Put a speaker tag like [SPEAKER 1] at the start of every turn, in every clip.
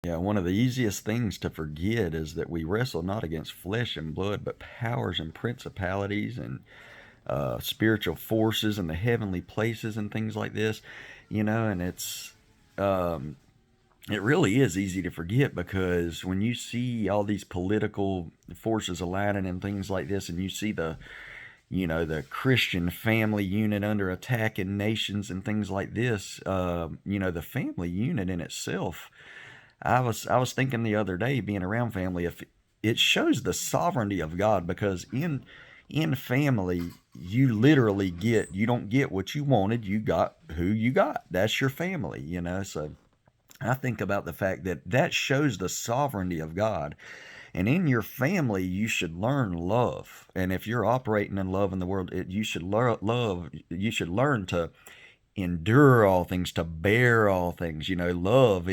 [SPEAKER 1] Yeah, one of the easiest things to forget is that we wrestle not against flesh and blood, but powers and principalities and spiritual forces in the heavenly places and things like this, and um, it really is easy to forget because when you see all these political forces aligning and things like this, and you see the Christian family unit under attack in nations and things like this, the family unit in itself. I was thinking the other day, being around family, if it shows the sovereignty of God, because in family you don't get what you wanted, you got who you got. That's your family. So I think about the fact that that shows the sovereignty of God. And in your family, you should learn love. And if you're operating in love in the world, you should love. You should learn to endure all things, to bear all things. Love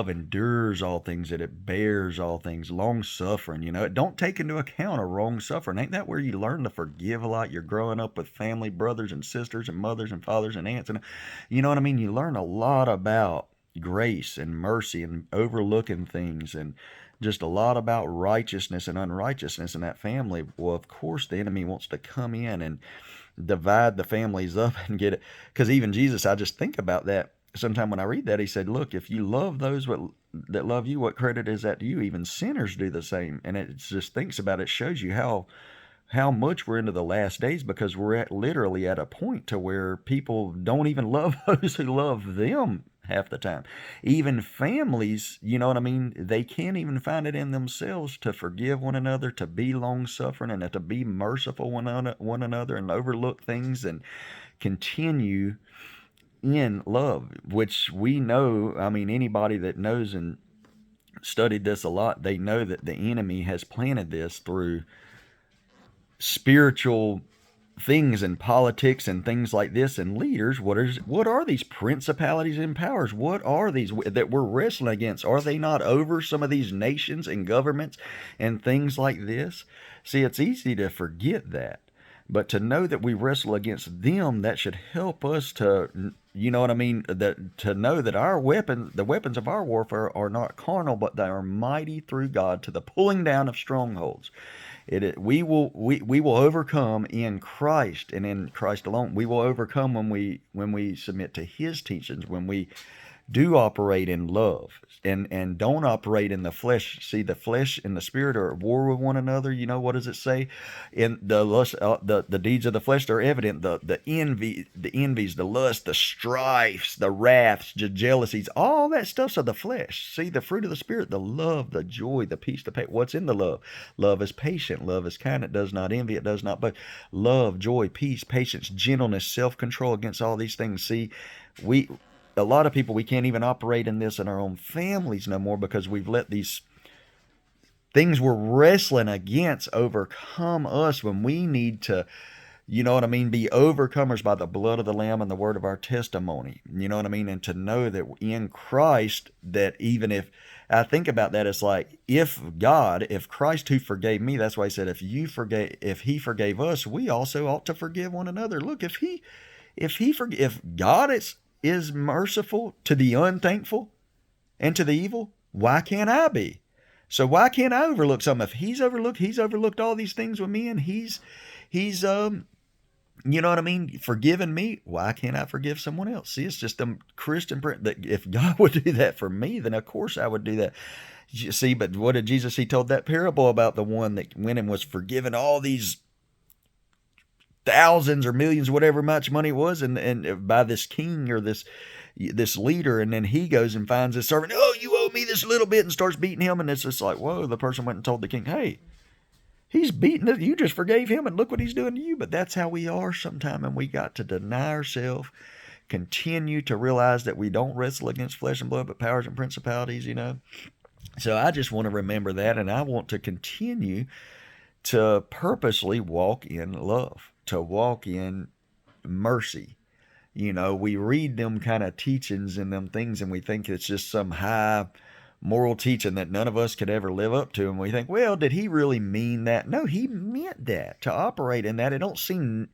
[SPEAKER 1] endures all things, that it bears all things. Long suffering. It don't take into account a wrong suffering. Ain't that where you learn to forgive a lot? You're growing up with family, brothers and sisters, and mothers and fathers and aunts, and you know what I mean. You learn a lot about grace and mercy and overlooking things, and just a lot about righteousness and unrighteousness in that family. Well, of course, the enemy wants to come in and divide the families up and get it. Because even Jesus, I just think about that. Sometime when I read that, he said, "Look, if you love those that love you, what credit is that to you? Even sinners do the same." And it just thinks about it, shows you how much we're into the last days, because we're literally at a point to where people don't even love those who love them half the time. Even families, you know what I mean? They can't even find it in themselves to forgive one another, to be long suffering, and to be merciful one another, and overlook things and continue in love, which we know. I mean, anybody that knows and studied this a lot, they know that the enemy has planted this through spiritual things and politics and things like this, and leaders. What are these principalities and powers? What are these that we're wrestling against? Are they not over some of these nations and governments and things like this? See, it's easy to forget that, but to know that we wrestle against them, that should help us to, you know what I mean, that to know that the weapons of our warfare are not carnal, but they are mighty through God to the pulling down of strongholds. We will overcome in Christ, and in Christ alone. We will overcome when we submit to His teachings, when we do operate in love, and don't operate in the flesh. See, the flesh and the spirit are at war with one another. What does it say? In the lust, the deeds of the flesh are evident. The envies, the lust, the strifes, the wraths, the jealousies, all that stuff's of the flesh. See, the fruit of the spirit: the love, the joy, the peace, the patience. What's in the love? Love is patient. Love is kind. It does not envy. It does not. But love, joy, peace, patience, gentleness, self-control. Against all these things, see, we a lot of people, we can't even operate in this in our own families no more, because we've let these things we're wrestling against overcome us, when we need to, you know what I mean, be overcomers by the blood of the Lamb and the word of our testimony. You know what I mean? And to know that in Christ, that even if I think about that, it's like, if Christ, who forgave me, that's why he said, if he forgave us, we also ought to forgive one another. Look, if God is merciful to the unthankful and to the evil, why can't I be? So why can't I overlook something? If he's overlooked all these things with me, and he's you know what I mean, forgiven me, why can't I forgive someone else? See, it's just a Christian that if God would do that for me, then of course I would do that. You see, but what did Jesus? He told that parable about the one that went and was forgiven all these thousands or millions, whatever much money it was, and by this king or this leader, and then he goes and finds his servant. "Oh, you owe me this little bit," and starts beating him. And it's just like, whoa, the person went and told the king, "Hey, he's beating it. You just forgave him, and look what he's doing to you." But that's how we are sometimes, and we got to deny ourselves, continue to realize that we don't wrestle against flesh and blood, but powers and principalities. So I just want to remember that, and I want to continue to purposely walk in love, to walk in mercy. We read them kind of teachings and them things, and we think it's just some high moral teaching that none of us could ever live up to. And we think, well, did he really mean that? No, he meant that, to operate in that. It don't seem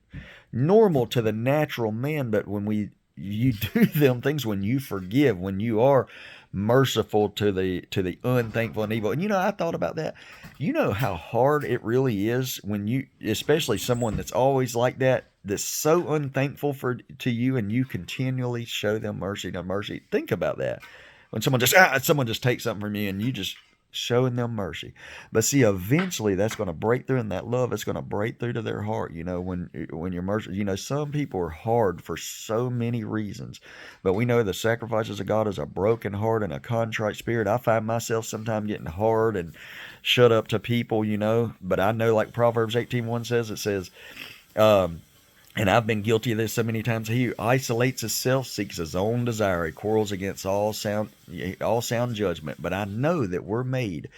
[SPEAKER 1] normal to the natural man, but when you do them things, when you forgive, when you are merciful to the unthankful and evil. And I thought about that. You know how hard it really is when you, especially someone that's always like that, that's so unthankful to you, and you continually show them mercy to mercy. Think about that. When someone just takes something from you, and you just showing them mercy. But see, eventually that's going to break through, and that love is going to break through to their heart. When you're merciful, some people are hard for so many reasons, but we know the sacrifices of God is a broken heart and a contrite spirit. I find myself sometimes getting hard and shut up to people, but I know, like Proverbs 18:1 says, it says, and I've been guilty of this so many times. He who isolates himself seeks his own desire. He quarrels against all sound judgment. But I know that we're made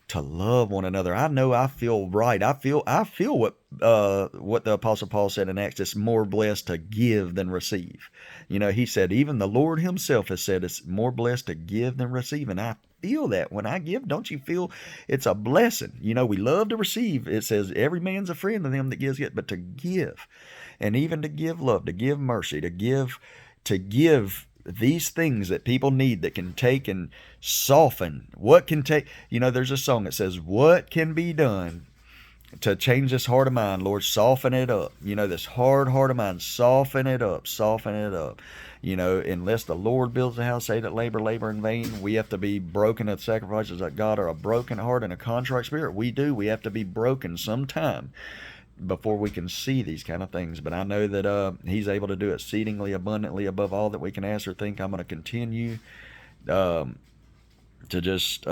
[SPEAKER 1] to love one another. I know I feel right. I feel what the Apostle Paul said in Acts. It's more blessed to give than receive. He said even the Lord himself has said it's more blessed to give than receive. And I feel that when I give. Don't you feel it's a blessing? We love to receive. It says every man's a friend to them that gives it, but to give. And even to give love, to give mercy, to give these things that people need that can take and soften. What can take, there's a song that says, what can be done to change this heart of mine, Lord? Soften it up. This hard heart of mine, soften it up, soften it up. Unless the Lord builds a house, they that labor in vain. We have to be broken at sacrifices that God are a broken heart and a contrite spirit. We have to be broken sometime before we can see these kind of things. But I know that he's able to do exceedingly abundantly above all that we can ask or think. I'm going to continue to just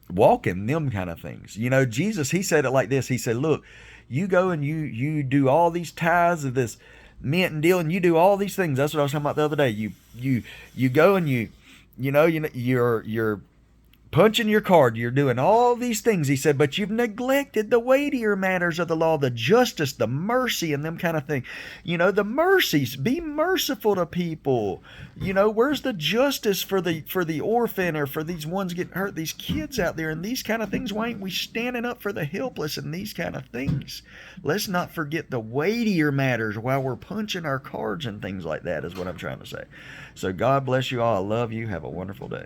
[SPEAKER 1] walk in them kind of things. Jesus, he said it like this. He said, look, you go and you do all these tithes of this mint and deal, and you do all these things. That's what I was talking about the other day. You go and you're punching your card, you're doing all these things, he said, but you've neglected the weightier matters of the law, the justice, the mercy, and them kind of thing. The mercies, be merciful to people. Where's the justice for the orphan, or for these ones getting hurt, these kids out there, and these kind of things? Why ain't we standing up for the helpless and these kind of things? Let's not forget the weightier matters while we're punching our cards and things like that, is what I'm trying to say. So God bless you all. I love you. Have a wonderful day.